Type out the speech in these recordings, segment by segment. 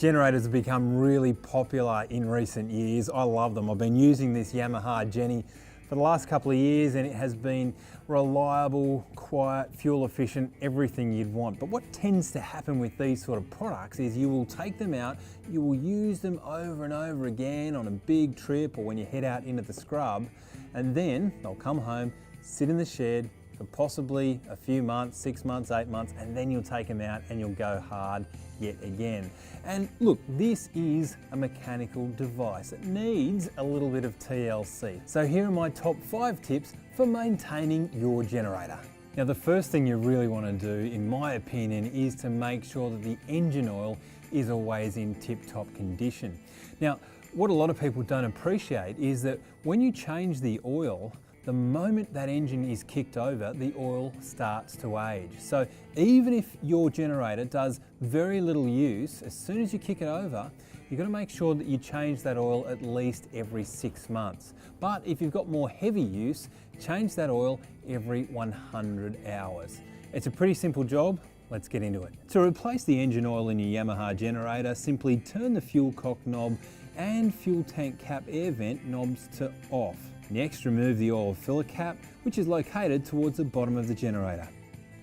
Generators have become really popular in recent years. I love them. I've been using this Yamaha Jenny for the last couple of years and it has been reliable, quiet, fuel efficient, everything you'd want. But what tends to happen with these sort of products is you will take them out, you will use them over and over again on a big trip or when you head out into the scrub, and then they'll come home, sit in the shed for possibly a few months, 6 months, 8 months, and then you'll take them out and you'll go hard yet again. And look, this is a mechanical device. It needs a little bit of TLC. So here are my top 5 tips for maintaining your generator. Now, the first thing you really want to do, in my opinion, is to make sure that the engine oil is always in tip-top condition. Now, what a lot of people don't appreciate is that when you change the oil, the moment that engine is kicked over, the oil starts to age. So even if your generator does very little use, as soon as you kick it over, you've got to make sure that you change that oil at least every 6 months. But if you've got more heavy use, change that oil every 100 hours. It's a pretty simple job. Let's get into it. To replace the engine oil in your Yamaha generator, simply turn the fuel cock knob and fuel tank cap air vent knobs to off. Next, remove the oil filler cap, which is located towards the bottom of the generator.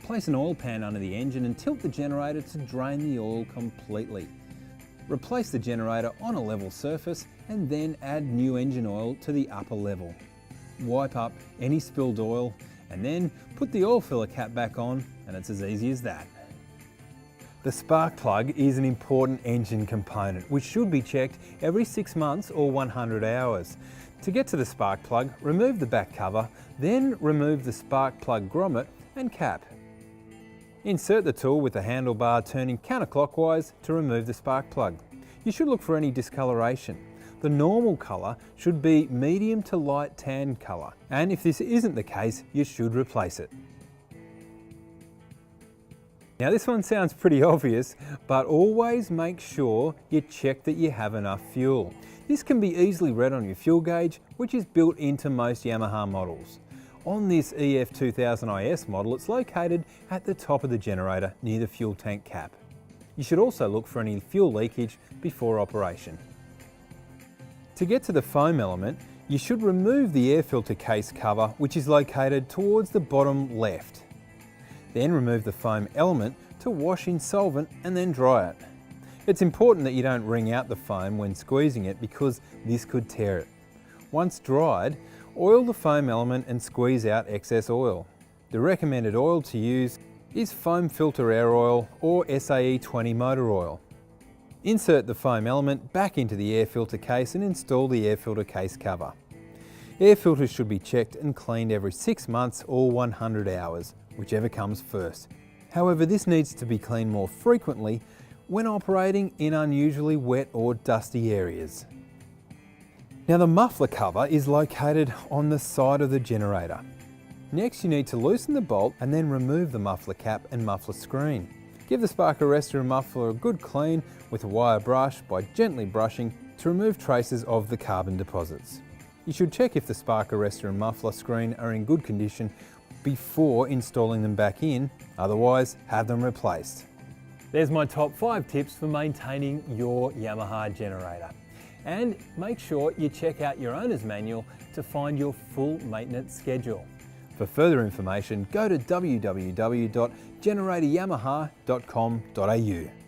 Place an oil pan under the engine and tilt the generator to drain the oil completely. Replace the generator on a level surface and then add new engine oil to the upper level. Wipe up any spilled oil and then put the oil filler cap back on, and it's as easy as that. The spark plug is an important engine component which should be checked every 6 months or 100 hours. To get to the spark plug, remove the back cover, then remove the spark plug grommet and cap. Insert the tool with the handlebar turning counterclockwise to remove the spark plug. You should look for any discoloration. The normal colour should be medium to light tan colour, and if this isn't the case, you should replace it. Now this one sounds pretty obvious, but always make sure you check that you have enough fuel. This can be easily read on your fuel gauge, which is built into most Yamaha models. On this EF2000IS model, it's located at the top of the generator near the fuel tank cap. You should also look for any fuel leakage before operation. To get to the foam element, you should remove the air filter case cover, which is located towards the bottom left. Then remove the foam element to wash in solvent and then dry it. It's important that you don't wring out the foam when squeezing it because this could tear it. Once dried, oil the foam element and squeeze out excess oil. The recommended oil to use is foam filter air oil or SAE 20 motor oil. Insert the foam element back into the air filter case and install the air filter case cover. Air filters should be checked and cleaned every 6 months or 100 hours, whichever comes first. However, this needs to be cleaned more frequently when operating in unusually wet or dusty areas. Now the muffler cover is located on the side of the generator. Next, you need to loosen the bolt and then remove the muffler cap and muffler screen. Give the spark arrestor and muffler a good clean with a wire brush by gently brushing to remove traces of the carbon deposits. You should check if the spark arrestor and muffler screen are in good condition before installing them back in, otherwise have them replaced. There's my top 5 tips for maintaining your Yamaha generator. And make sure you check out your owner's manual to find your full maintenance schedule. For further information, go to www.generatoryamaha.com.au.